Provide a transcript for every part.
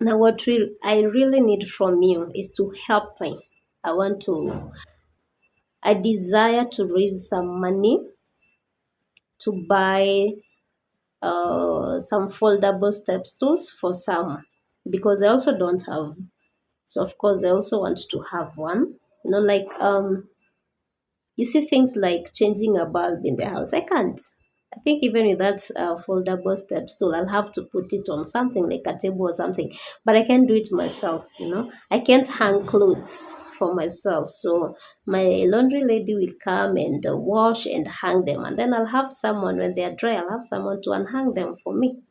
Now, I really need from you is to help me. I want to, I desire to raise some money to buy some foldable step stools for some because I also don't have. So of course I also want to have one. Like you see things like changing a bulb in the house. I can't. I think even with that foldable step stool, I'll have to put it on something like a table or something. But I can do it myself. I can't hang clothes for myself. So my laundry lady will come and wash and hang them, and then I'll have someone when they are dry. I'll have someone to unhang them for me.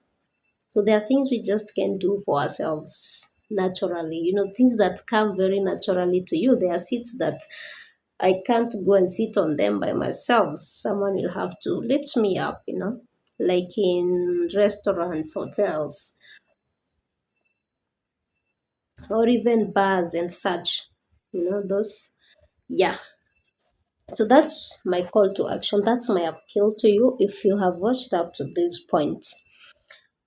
So there are things we just can do for ourselves naturally. Things that come very naturally to you. There are seats that I can't go and sit on them by myself. Someone will have to lift me up, like in restaurants, hotels, or even bars and such. Those, yeah. So that's my call to action. That's my appeal to you if you have watched up to this point.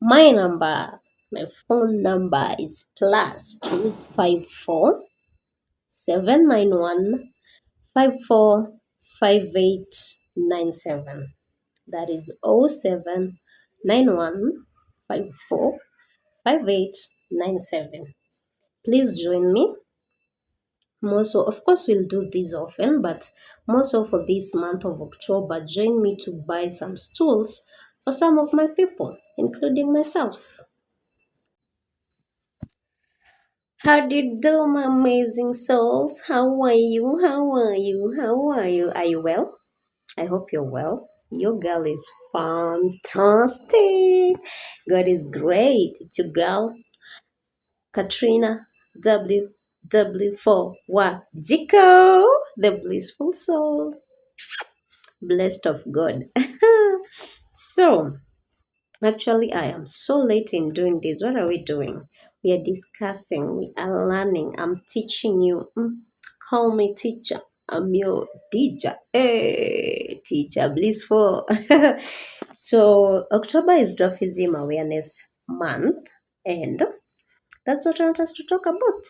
My number, my phone number is +254 791 545897. That is 0791 545897. Please join me. More so, of course, we'll do this often, but more so for this month of October, join me to buy some stools for some of my people, including myself. How do you do, my amazing souls? How are you? How are you? How are you? Are you well? I hope you're well. Your girl is fantastic. God is great. It's your girl, Katrina W4 Wajiko, the blissful soul, blessed of God. So, actually, I am so late in doing this. What are we doing? We are discussing, we are learning. I'm teaching you. Call me teacher. I'm your teacher. Hey, teacher blissful. So, October is Dwarfism Awareness Month, and that's what I want us to talk about.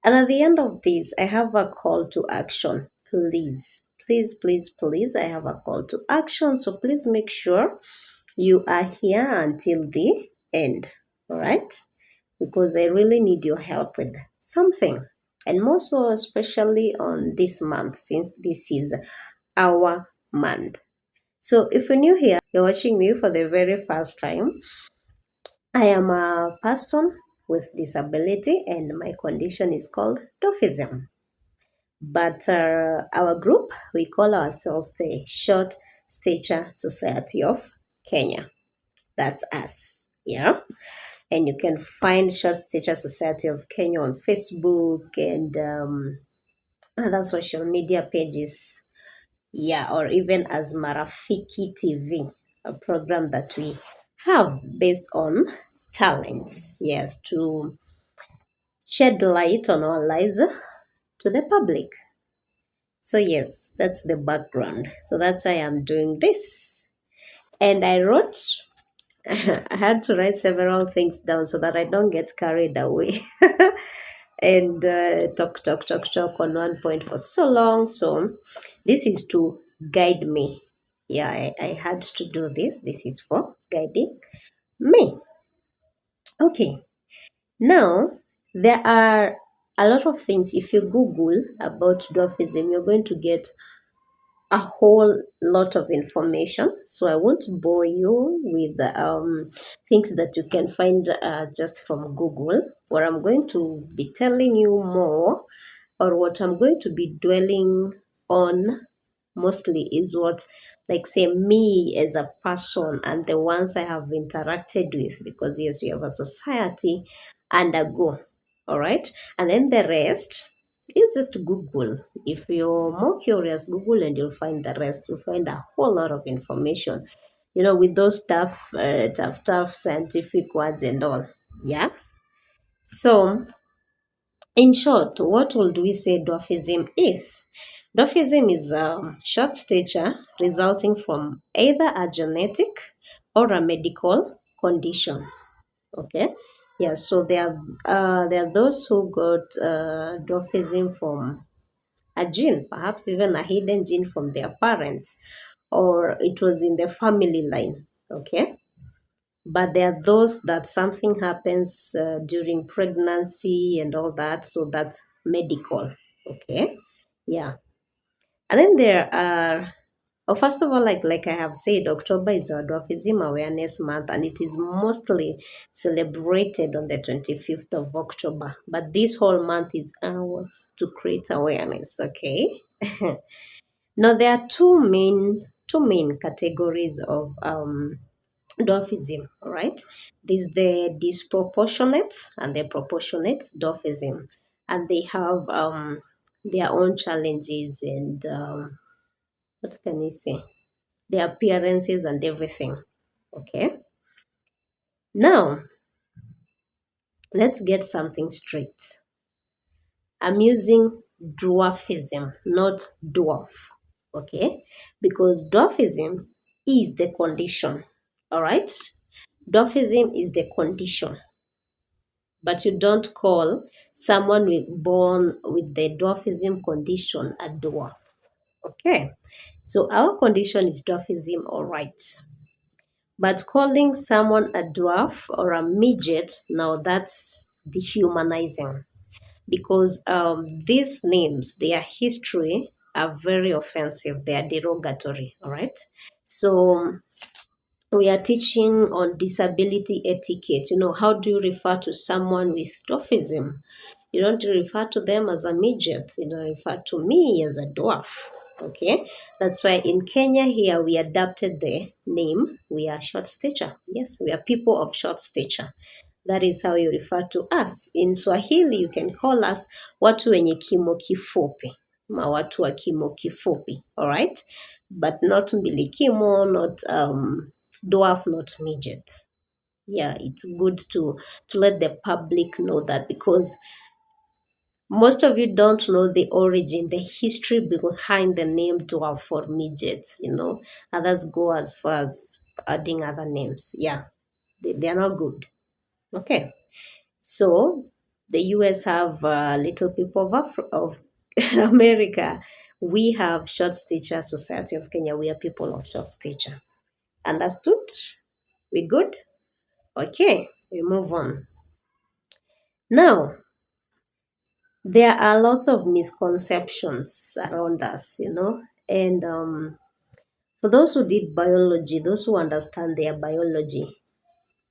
And at the end of this, I have a call to action. Please, please, please, please, I have a call to action. So please make sure you are here until the end. All right? Because I really need your help with something. And more so, especially on this month, since this is our month. So if you're new here, you're watching me for the very first time, I am a person with disability and my condition is called dwarfism. But our group, we call ourselves the Short Stature Society of Kenya. That's us. Yeah. And you can find Short Stature Society of Kenya on Facebook and other social media pages. Yeah, or even as Marafiki TV, a program that we have based on talents. Yes, to shed light on our lives to the public. So, yes, that's the background. So, that's why I'm doing this. And I wrote, I had to write several things down so that I don't get carried away and talk on one point for so long. So, this is to guide me. Yeah, I had to do this. This is for guiding me. Okay, now there are a lot of things. If you Google about dwarfism, you're going to get a whole lot of information. So I won't bore you with things that you can find just from Google. What I'm going to be telling you more, or what I'm going to be dwelling on mostly, is what, like, say, me as a person and the ones I have interacted with, because yes, we have a society undergo. All right. And then the rest, you just Google. If you're more curious, Google and you'll find the rest. You'll find a whole lot of information, with those tough scientific words and all. Yeah. So, in short, what would we say dwarfism is? Dwarfism is short stature resulting from either a genetic or a medical condition. Okay. Yeah, so there are those who got dwarfism from a gene, perhaps even a hidden gene from their parents, or it was in the family line. Okay. But there are those that something happens during pregnancy and all that, so that's medical. Okay. Yeah. And then there are, oh, first of all, like I have said, October is our Dwarfism Awareness Month, and it is mostly celebrated on the 25th of October. But this whole month is ours to create awareness. Okay. Now there are two main categories of dwarfism. All right, there's the disproportionate and the proportionate dwarfism, and they have their own challenges and what can I say? Their appearances and everything. Okay. Now, let's get something straight. I'm using dwarfism, not dwarf. Okay. Because dwarfism is the condition. All right. Dwarfism is the condition. But you don't call someone born with the dwarfism condition a dwarf. Okay. So our condition is dwarfism, all right. But calling someone a dwarf or a midget, now that's dehumanizing because these names, their history are very offensive. They are derogatory. All right. So we are teaching on disability etiquette. How do you refer to someone with dwarfism? You don't refer to them as a midget. You don't refer to me as a dwarf. Okay, that's why in Kenya here we adapted the name. We are short stature. Yes, we are people of short stature. That is how you refer to us. In Swahili, you can call us watu wenye kimo kifupi, ma watu wa kimo kifupi. All right, but not mbilikimo, not dwarf, not midget. Yeah, it's good to let the public know that because most of you don't know the origin, the history behind the name dwarf or midgets. Others go as far as adding other names. Yeah, they are not good. Okay. So the US have little people of America. We have short stature society of Kenya. We are people of short stature. Understood? We good? Okay, we move on. Now, there are lots of misconceptions around us, and for those who did biology, those who understand their biology,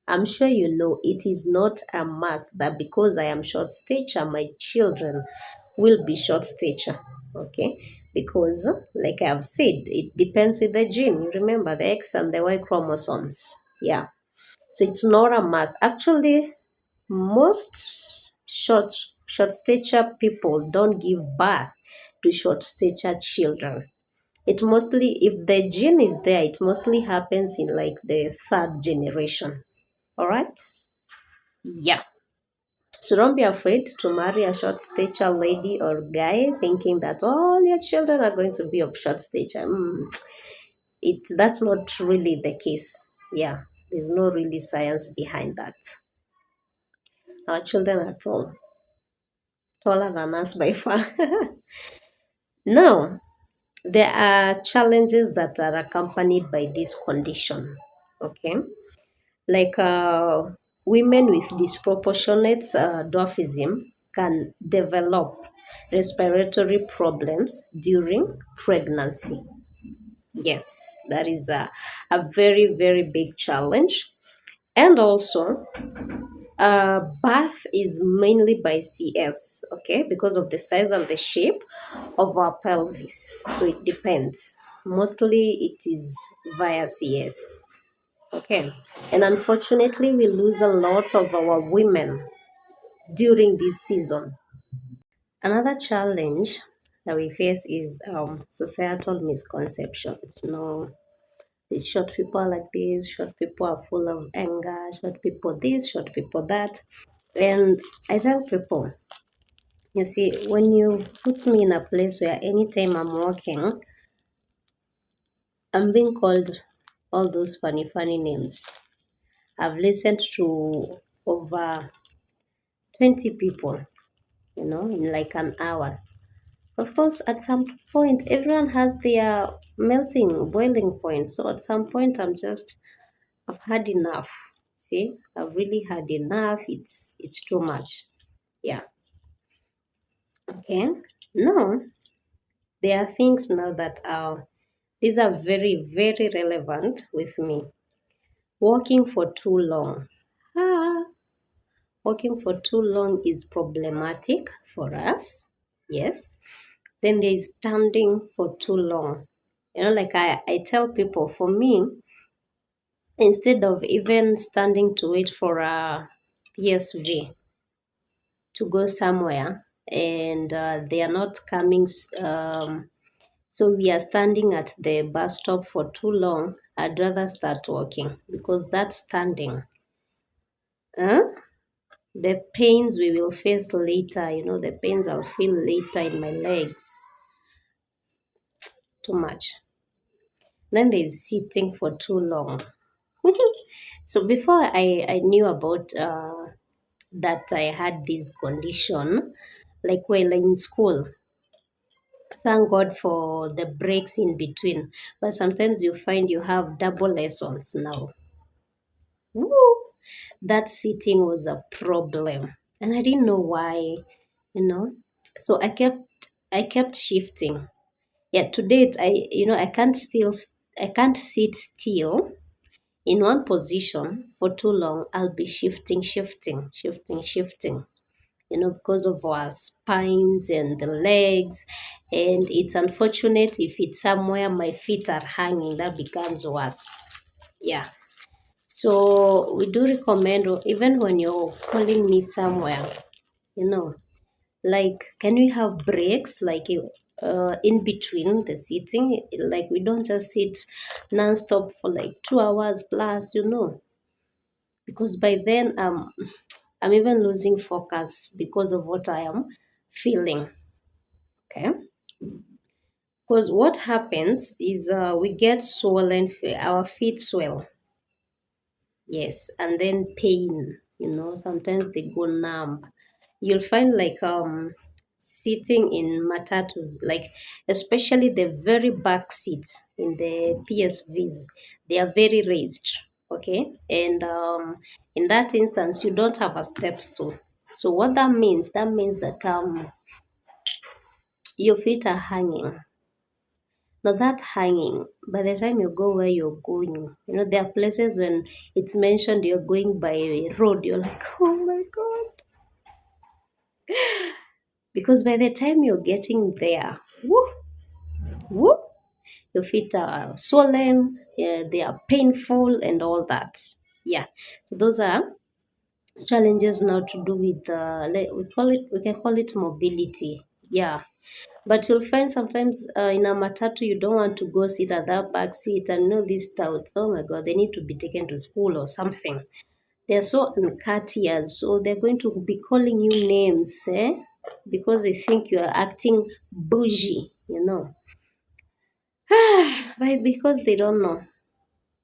I'm sure you know it is not a must that because I am short stature, my children will be short stature. Okay, because like I have said, it depends with the gene. You remember the X and the Y chromosomes. Yeah, so it's not a must. Actually, most short stature people don't give birth to short stature children. It mostly, if the gene is there, it mostly happens in like the third generation. All right. Yeah. So don't be afraid to marry a short stature lady or guy thinking that all your children are going to be of short stature. That's not really the case. Yeah. There's no really science behind that. Our children are tall, taller than us by far. Now, there are challenges that are accompanied by this condition. Okay. Like women with disproportionate dwarfism can develop respiratory problems during pregnancy. Yes, that is a very, very big challenge. And also, birth is mainly by CS, okay, because of the size and the shape of our pelvis. So it depends. Mostly it is via CS. Okay. And unfortunately, we lose a lot of our women during this season. Another challenge that we face is societal misconceptions. The short people are like this, short people are full of anger, short people this, short people that. And I tell people, you see, when you put me in a place where anytime I'm walking, I'm being called all those funny, funny names. I've listened to over 20 people, in like an hour. Of course, at some point, everyone has their boiling point. So at some point, I've had enough. See, I've really had enough. It's too much. Yeah. Okay. Now, there are things now that are these are very, very relevant with me. Walking for too long. Ah, walking for too long is problematic for us. Yes. Then there is standing for too long. Like I tell people, for me, instead of even standing to wait for a PSV to go somewhere and they are not coming, so we are standing at the bus stop for too long, I'd rather start walking because that's standing. Huh? The pains we will face later, the pains I'll feel later in my legs, too much. Then there's sitting for too long. So before I knew about that I had this condition, like while in school, thank God for the breaks in between. But sometimes you find you have double lessons now. Woo! That sitting was a problem. And I didn't know why, you know. So I kept shifting. Yeah, to date I can't sit still in one position for too long. I'll be shifting, shifting, shifting, shifting, because of our spines and the legs. And it's unfortunate if it's somewhere my feet are hanging, that becomes worse. Yeah. So we do recommend, even when you're calling me somewhere, you know, like, can we have breaks, like in between the sitting? Like, we don't just sit nonstop for like 2 hours plus, because by then I'm even losing focus because of what I am feeling. Okay. Because what happens is we get swollen, our feet swell. Yes, and then pain. Sometimes they go numb. You'll find like sitting in matatus, like especially the very back seat in the PSVs, they are very raised. Okay, and in that instance, you don't have a step stool. So what that means that your feet are hanging. Now that hanging, by the time you go where you're going, there are places when it's mentioned you're going by a road, you're like, oh my God. Because by the time you're getting there, whoop, whoop, your feet are swollen, yeah, they are painful and all that. Yeah. So those are challenges now to do with we can call it mobility. Yeah. But you'll find sometimes in a matatu, you don't want to go sit at that back seat and these touts. Oh my God, they need to be taken to school or something. They're so uncourteous, so they're going to be calling you names, because they think you are acting bougie. But because they don't know.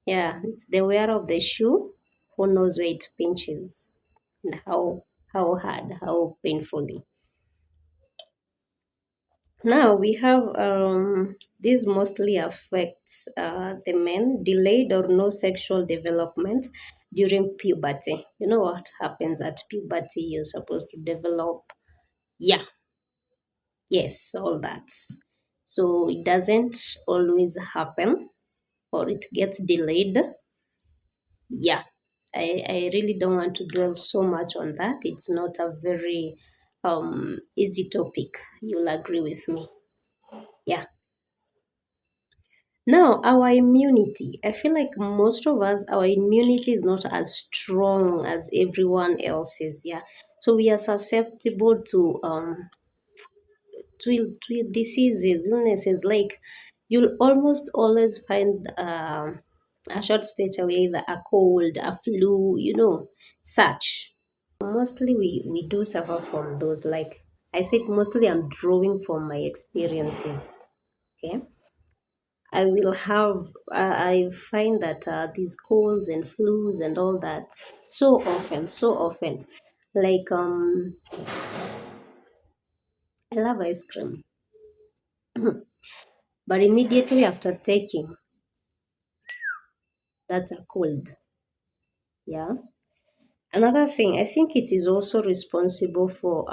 Yeah, it's the wearer of the shoe who knows where it pinches and how hard, how painfully. Now we have this mostly affects the men, delayed or no sexual development during puberty. You know what happens at puberty? You're supposed to develop, yeah, yes, all that. So it doesn't always happen, or it gets delayed. Yeah, I really don't want to dwell so much on that. It's not a very easy topic. You'll agree with me. Yeah. Now, our immunity. I feel like most of us, our immunity is not as strong as everyone else's. Yeah. So we are susceptible to diseases, illnesses. Like, you'll almost always find a short stretch away, either a cold, a flu, such. Mostly we do suffer from those. Like I said, mostly I'm drawing from my experiences. Okay. I will have, I find that these colds and flus and all that so often. Like, I love ice cream, but immediately after taking, that's a cold. Yeah. Another thing, I think it is also responsible for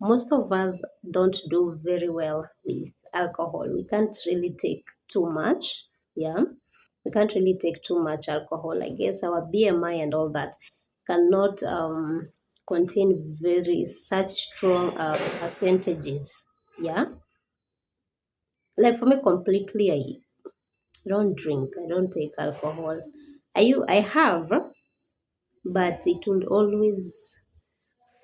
most of us don't do very well with alcohol. We can't really take too much. Yeah. We can't really take too much alcohol. I guess our BMI and all that cannot contain very such strong percentages. Yeah. Like for me completely, I don't drink. I don't take alcohol. I have, but it will always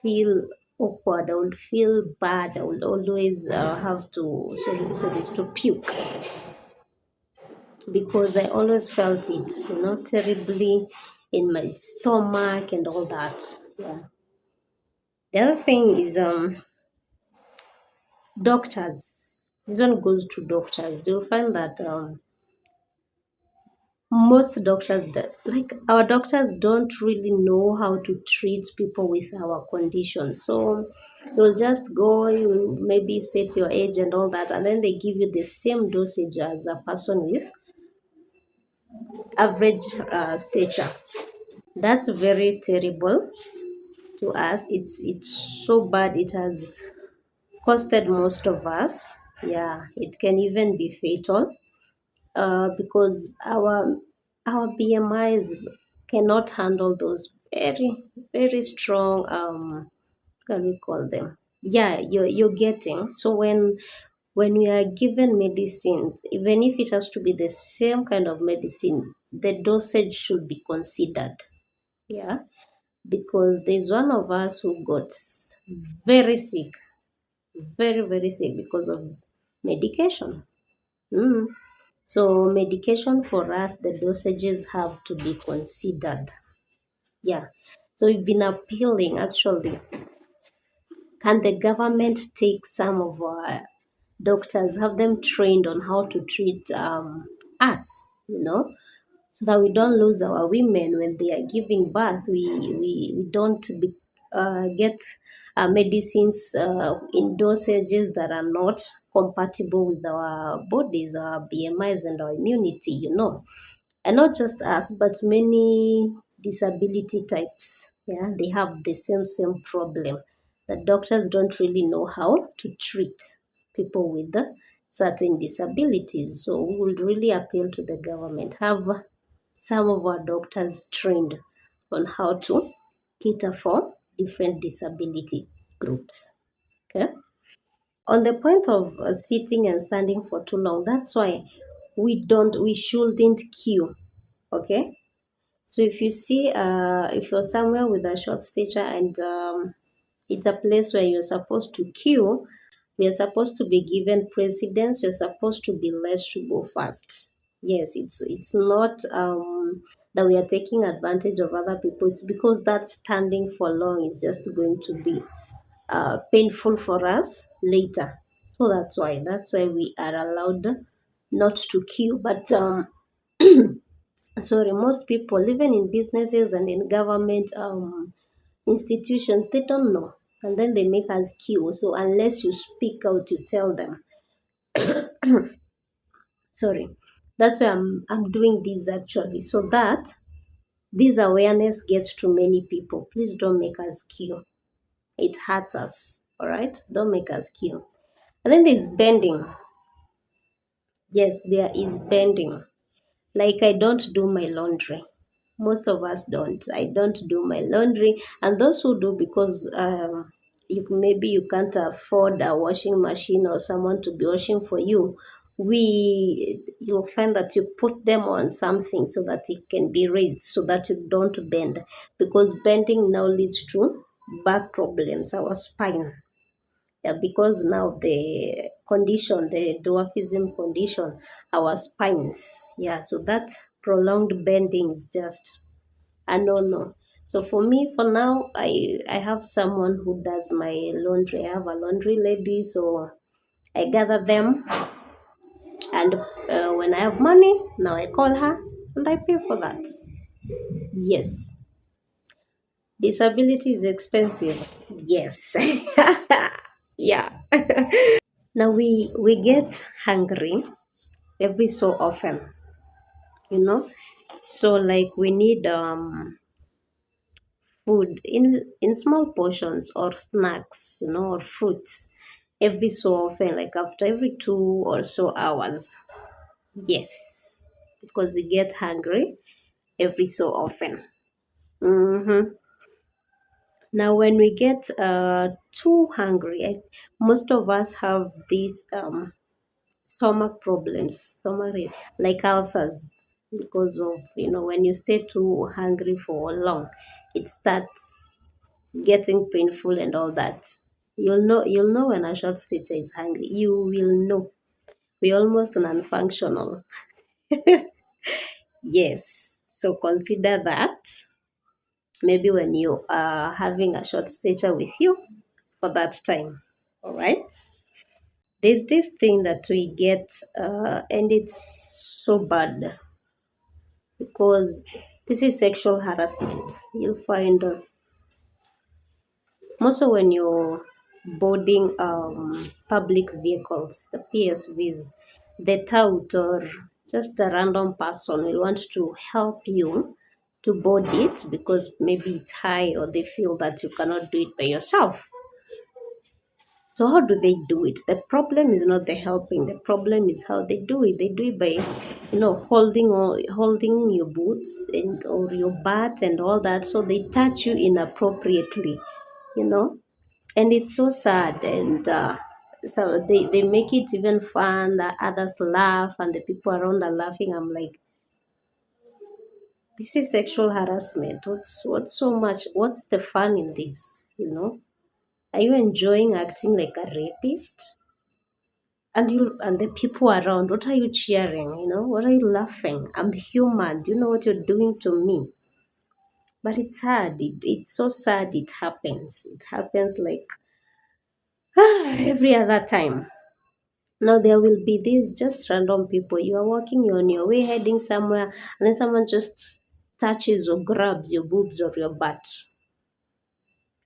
feel awkward. I would feel bad. I would always have to to puke because I always felt it, terribly in my stomach and all that. Yeah. The other thing is doctors. This one goes to doctors. You'll find that most doctors that like our doctors don't really know how to treat people with our condition, so you'll just go, you maybe state your age and all that, and then they give you the same dosage as a person with average stature. That's very terrible to us. It's so bad. It has costed most of us. Yeah, it can even be fatal because our BMIs cannot handle those very strong what do we call them? Yeah, you're getting. So when we are given medicine, even if it has to be the same kind of medicine, the dosage should be considered. Yeah, because there's one of us who got very sick, very sick because of medication. Mm. So medication for us, the dosages have to be considered. Yeah. So we've been appealing actually. Can the government take some of our doctors, have them trained on how to treat us, so that we don't lose our women when they are giving birth. We don't get medicines in dosages that are not compatible with our bodies, our BMIs, and our immunity. And not just us, but many disability types. Yeah, they have the same problem. The doctors don't really know how to treat people with certain disabilities. So we would really appeal to the government, have some of our doctors trained on how to cater for different disability groups. Okay. On the point of sitting and standing for too long, that's why we shouldn't queue. Okay. So if you see, if you're somewhere with a short stature and it's a place where you're supposed to queue, we are supposed to be given precedence. You're supposed to be led to go fast. Yes, it's not that we are taking advantage of other people. It's because that standing for long is just going to be painful for us later. So that's why we are allowed not to queue. But sorry, most people, even in businesses and in government institutions, they don't know. And then they make us queue. So unless you speak out, you tell them. Sorry. That's why I'm doing this actually. So that this awareness gets to many people. Please don't make us queue. It hurts us. All right? Don't make us queue. And then there's bending. Yes, there is bending. Like I don't do my laundry. Most of us don't. I don't do my laundry, and those who do, because maybe you can't afford a washing machine or someone to be washing for you. You'll find that you put them on something so that it can be raised, so that you don't bend, because bending now leads to back problems, our spine. Yeah, because now the condition, the dwarfism condition, our spines. Yeah, so that prolonged bending is just a no. So for me, for now, I have someone who does my laundry. I have a laundry lady, so I gather them And when I have money, now I call her and I pay for that. Yes. Disability is expensive. Yes. Yeah. Now we get hungry every so often, you know. So like we need food in small portions or snacks, or fruits every so often, like after every 2 or so hours. Yes, because we get hungry every so often. Mm-hmm. Now, when we get too hungry, most of us have these stomach problems, like ulcers, because of when you stay too hungry for long, it starts getting painful and all that. You'll know when a short stitcher is hungry. You will know. We're almost non-functional. Yes. So consider that. Maybe when you are having a short stitcher with you for that time. All right. There's this thing that we get, and it's so bad because this is sexual harassment. You'll find mostly when you're boarding public vehicles, the PSVs, the tout or just a random person will want to help you to board it because maybe it's high or they feel that you cannot do it by yourself. So how do they do it? The problem is not the helping. The problem is how they do it. They do it by, holding your boobs and or your butt and all that. So they touch you inappropriately, you know. And it's so sad. And so they make it even fun. That others laugh and the people around are laughing. I'm like, this is sexual harassment. What's so much? What's the fun in this? Are you enjoying acting like a rapist? And the people around, what are you cheering? What are you laughing? I'm human. Do you know what you're doing to me? But it's sad. It's so sad. It happens like every other time. Now there will be these just random people. You are walking, you're on your way heading somewhere, and then someone just touches or grabs your boobs or your butt,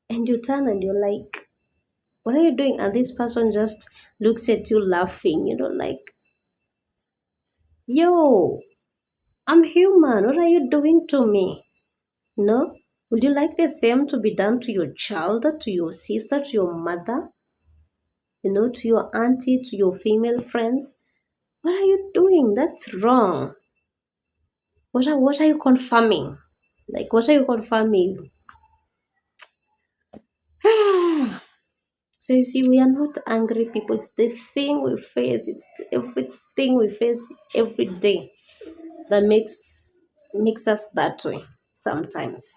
and you turn and you're like, what are you doing? And this person just looks at you laughing, like, yo, I'm human. What are you doing to me? No? Would you like the same to be done to your child, to your sister, to your mother, to your auntie, to your female friends? What are you doing? That's wrong. What are you confirming? Like, what are you confirming? So you see, we are not angry people. It's the thing we face. It's everything we face every day that makes us that way sometimes.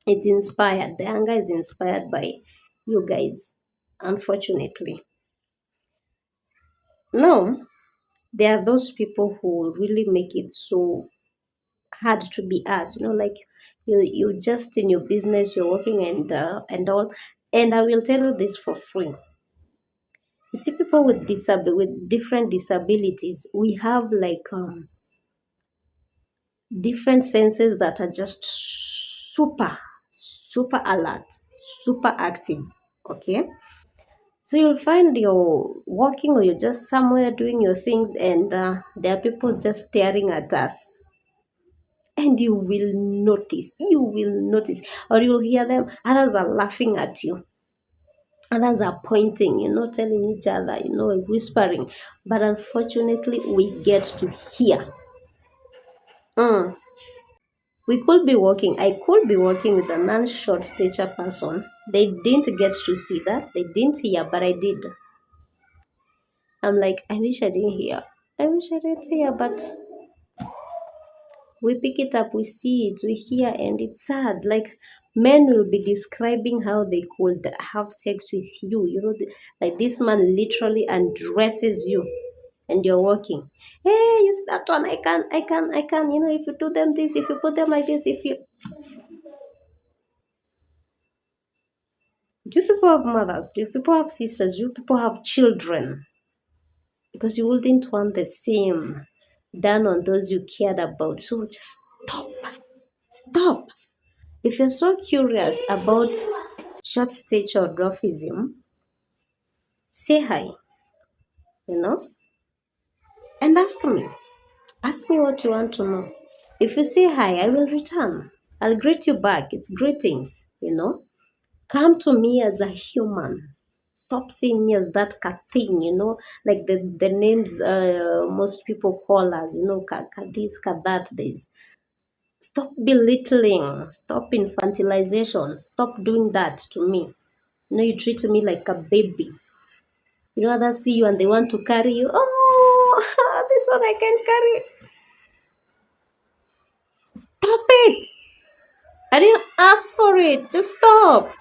It's inspired. The anger is inspired by you guys, unfortunately. No, there are those people who really make it so hard to be us. Like you just in your business, you're working and all. And I will tell you this for free. You see, people with with different disabilities, we have like different senses that are just super alert, super active. Okay. So you'll find you're walking or you're just somewhere doing your things, and there are people just staring at us. And you will notice, or you'll hear them, others are laughing at you, others are pointing, telling each other, whispering. But unfortunately, we get to hear. Mm. I could be working with a non short stature person. They didn't get to see that, they didn't hear, but I did. I'm like, I wish I didn't hear. I wish I didn't hear, but we pick it up, we see it, we hear, and it's sad. Like, men will be describing how they could have sex with you. Like this man literally undresses you, and you're walking. Hey, you see that one? I can. If you do them this, if you put them like this, if you. Do you people have mothers? Do you people have sisters? Do you people have children? because you wouldn't want the same done on those you cared about. So just stop. Stop. If you're so curious about short stage or dwarfism, say hi, you know, and ask me. Ask me what you want to know. If you say hi, I will return. I'll greet you back. It's greetings, you know. Come to me as a human. Stop seeing me as that thing, you know, like the names most people call us, you know, this, that, this. Stop belittling. Stop infantilization. Stop doing that to me. You know, you treat me like a baby. You know, others see you and they want to carry you. Oh, this one I can carry. Stop it. I didn't ask for it. Just stop.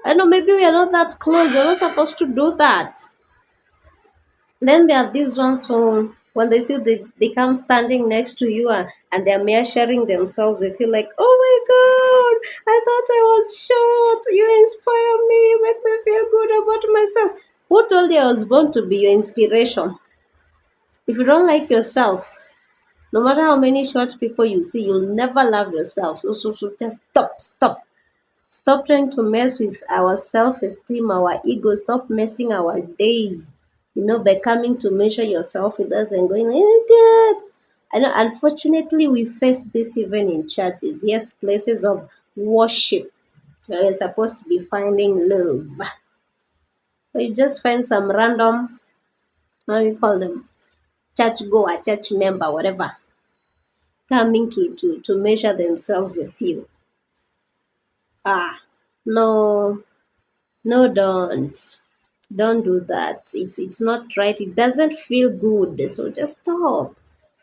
I know maybe we are not that close. You're not supposed to do that. Then there are these ones who, when they see they come standing next to you and they're measuring themselves with you, like, oh my God, I thought I was short. You inspire me, you make me feel good about myself. Who told you I was born to be your inspiration? If you don't like yourself, no matter how many short people you see, you'll never love yourself. So just stop, stop. Stop trying to mess with our self esteem, our ego. Stop messing our days, you know, by coming to measure yourself with us and going, oh God. I know, unfortunately, we face this even in churches. Yes, places of worship where we're supposed to be finding love. So you just find some random, how do you call them, church goer, church member, whatever, coming to measure themselves with you. Ah, no, no, don't do that. It's not right. It doesn't feel good. So just stop.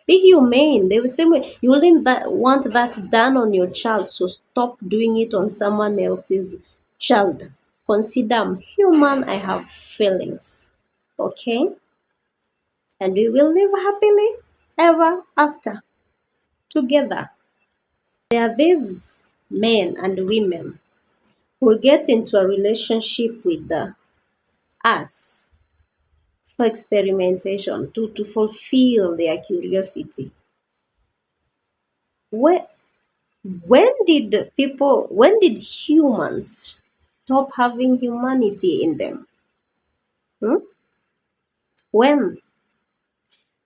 Be humane. They would say you wouldn't want that done on your child. So stop doing it on someone else's child. Consider I'm human. I have feelings. Okay, and we will live happily ever after together. There are these men and women who get into a relationship with us for experimentation to fulfill their curiosity. When, when did humans stop having humanity in them? Hmm? When?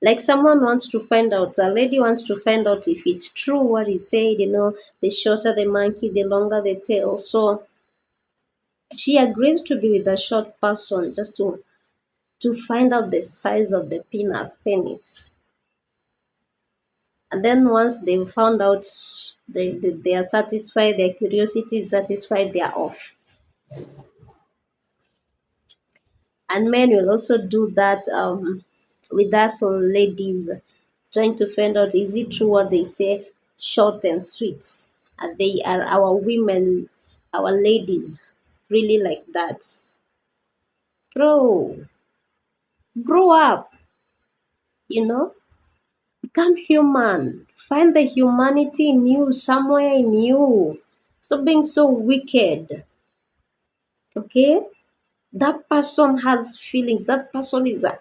Like someone wants to find out, a lady wants to find out if it's true what he said, you know, the shorter the monkey, the longer the tail. So she agrees to be with a short person just to find out the size of the penis. And then once they've found out, they are satisfied, their curiosity is satisfied, they are off. And men will also do that with us ladies, trying to find out is it true what they say, short and sweet. And they are our women, our ladies, really like that. Bro, grow up, you know, become human. Find the humanity in you, somewhere in you. Stop being so wicked. Okay? That person has feelings. That person is a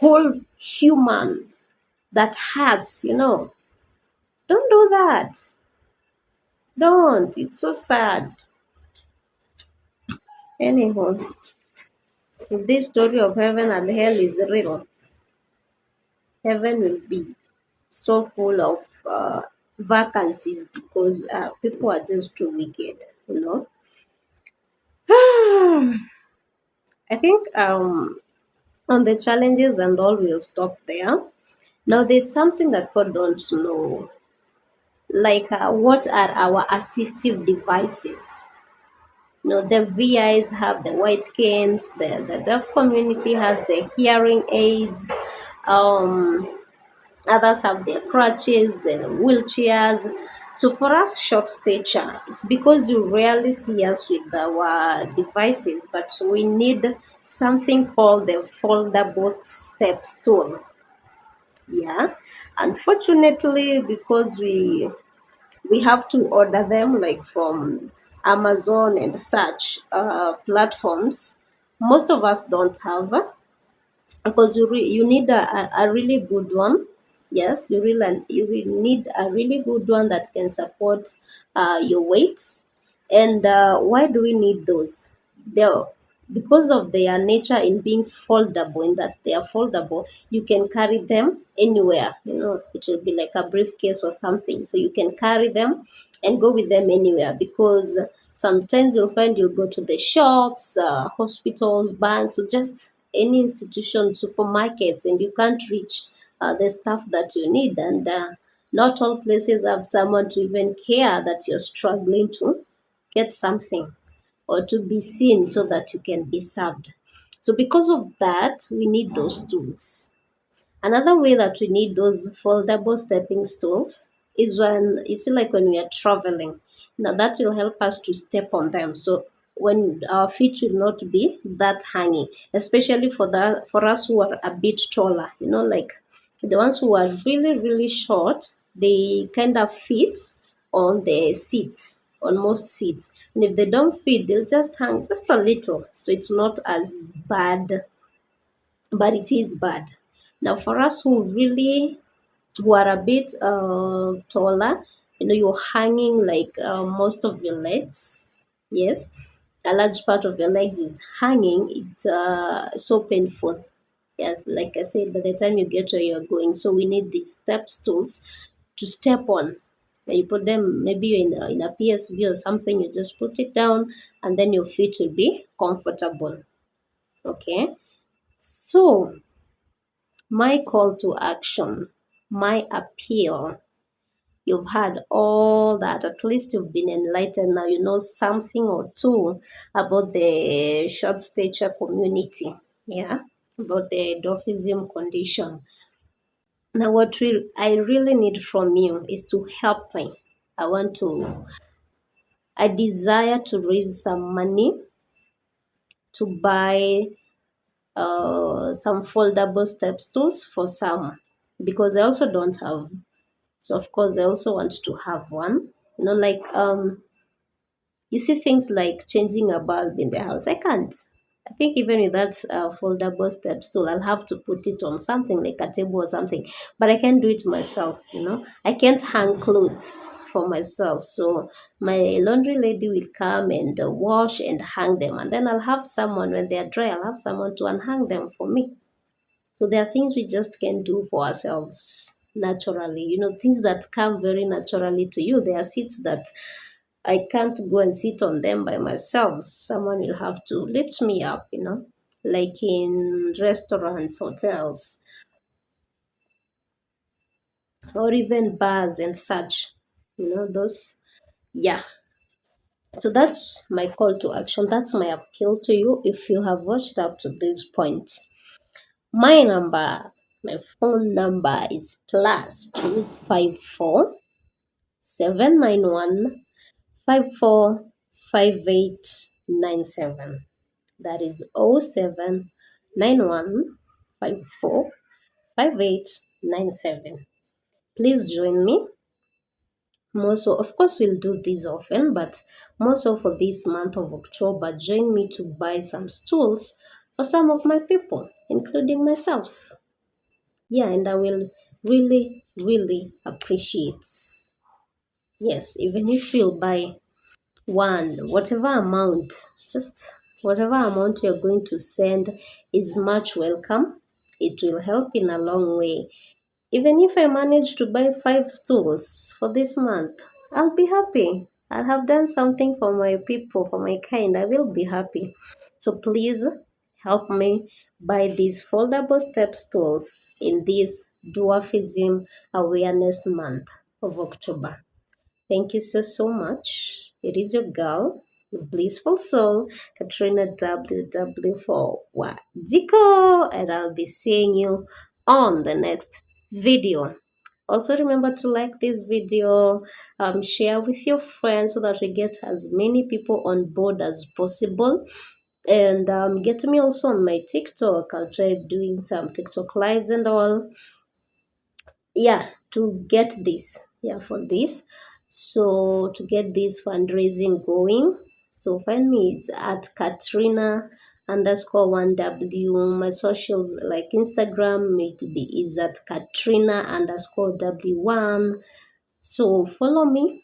whole human that hurts, you know. Don't do that. Don't. It's so sad. Anyhow, if this story of heaven and hell is real, heaven will be so full of vacancies because people are just too wicked, you know. I think on the challenges and all, we'll stop there. Now, there's something that people don't know, like what are our assistive devices? You know, the VIs have the white canes, the deaf community has the hearing aids, um, others have their crutches, their wheelchairs. So for us, short stature, it's because you rarely see us with our devices, but we need something called the foldable step stool. Yeah, unfortunately, because we have to order them like from Amazon and such platforms. Most of us don't have because you need a really good one. Yes, you really need a really good one that can support your weight. And why do we need those? They're because of their nature in being foldable, in that they are foldable, you can carry them anywhere. It will be like a briefcase or something, so you can carry them and go with them anywhere. Because sometimes you'll find you go to the shops, hospitals, banks, or just any institution, supermarkets, and you can't reach the stuff that you need. And not all places have someone to even care that you're struggling to get something or to be seen so that you can be served. So, because of that, we need those tools. Another way that we need those foldable stepping stools is when you see, like when we are traveling. Now that will help us to step on them. So when our feet will not be that hanging, especially for us who are a bit taller, like the ones who are really, really short, they kind of fit on the seats, on most seats. And if they don't fit, they'll just hang just a little. So it's not as bad, but it is bad. Now, for us who are a bit taller, you're hanging like most of your legs. Yes, a large part of your legs is hanging. It's so painful. Yes, like I said, by the time you get where you're going, so we need these step stools to step on. And you put them maybe you're in a PSV or something. You just put it down, and then your feet will be comfortable. Okay, so my call to action, my appeal. You've had all that. At least you've been enlightened now. You know something or two about the short stature community. Yeah, about the dwarfism condition. Now, I really need from you is to help me. I want to, I desire to raise some money to buy some foldable step stools for some, because I also don't have. So of course I also want to have one. Like you see things like changing a bulb in the house. I can't. I think even with that foldable step stool, I'll have to put it on something like a table or something. But I can do it myself. I can't hang clothes for myself. So my laundry lady will come and wash and hang them. And then I'll have someone, when they are dry, I'll have someone to unhang them for me. So there are things we just can do for ourselves naturally, things that come very naturally to you. There are seats that I can't go and sit on them by myself. Someone will have to lift me up, like in restaurants, hotels, or even bars and such. Those, yeah. So that's my call to action. That's my appeal to you if you have watched up to this point. My number, my phone number is +254 791 545897. That is 0791 545897. Please join me. More so, of course, we'll do this often, but more so for this month of October, join me to buy some stools for some of my people, including myself. Yeah, and I will really, really appreciate. Yes, even if you buy one, whatever amount, just whatever amount you're going to send is much welcome. It will help in a long way. Even if I manage to buy 5 stools for this month, I'll be happy. I'll have done something for my people, for my kind. I will be happy. So please help me buy these foldable step stools in this Dwarfism Awareness Month of October. Thank you so much. It is your girl, your blissful soul, Katrina WW for Wadiko, and I'll be seeing you on the next video. Also, remember to like this video, share with your friends so that we get as many people on board as possible. And get me also on my TikTok. I'll try doing some TikTok lives and all, yeah, to get this, yeah, for this, so to get this fundraising going. So find me, it's at Katrina underscore 1W. My socials like Instagram, it could be is at Katrina underscore W1. So follow me.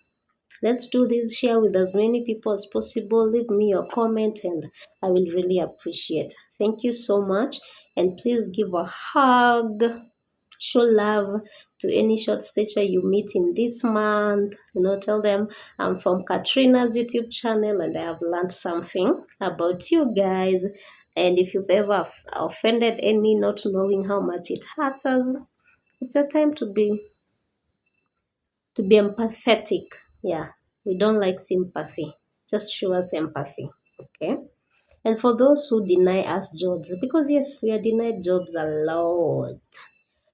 Let's do this. Share with as many people as possible. Leave me your comment and I will really appreciate. Thank you so much. And please give a hug. Show love to any short stature you meet in this month. Tell them I'm from Katrina's YouTube channel and I have learned something about you guys. And if you've ever offended any, not knowing how much it hurts us, it's your time to be empathetic. Yeah, we don't like sympathy. Just show us empathy. Okay. And for those who deny us jobs, because yes, we are denied jobs a lot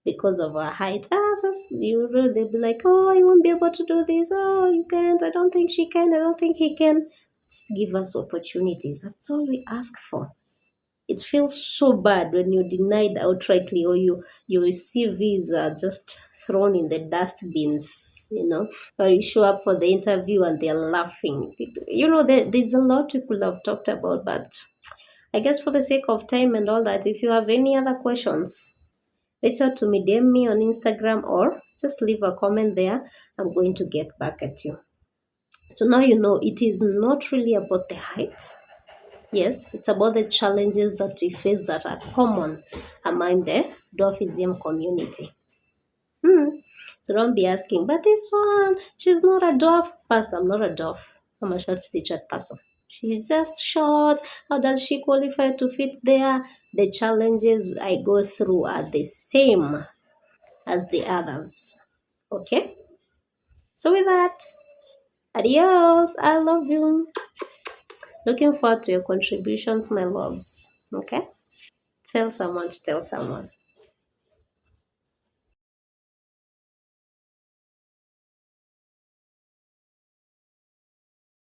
because of our height. They'll be like, oh, you won't be able to do this. Oh, you can't. I don't think she can. I don't think he can. Just give us opportunities. That's all we ask for. It feels so bad when you're denied outrightly or your CVs are just thrown in the dustbins, or you show up for the interview and they're laughing. There's a lot people have talked about, but I guess for the sake of time and all that, if you have any other questions, reach out to me, DM me on Instagram, or just leave a comment there. I'm going to get back at you. So now it is not really about the height. Yes, it's about the challenges that we face that are common among the Dwarfism community. So don't be asking, but this one, she's not a dwarf. First, I'm not a dwarf. I'm a short statured person. She's just short. How does she qualify to fit there? The challenges I go through are the same as the others. Okay? So with that, adios. I love you. Looking forward to your contributions, my loves. Okay? Tell someone to tell someone.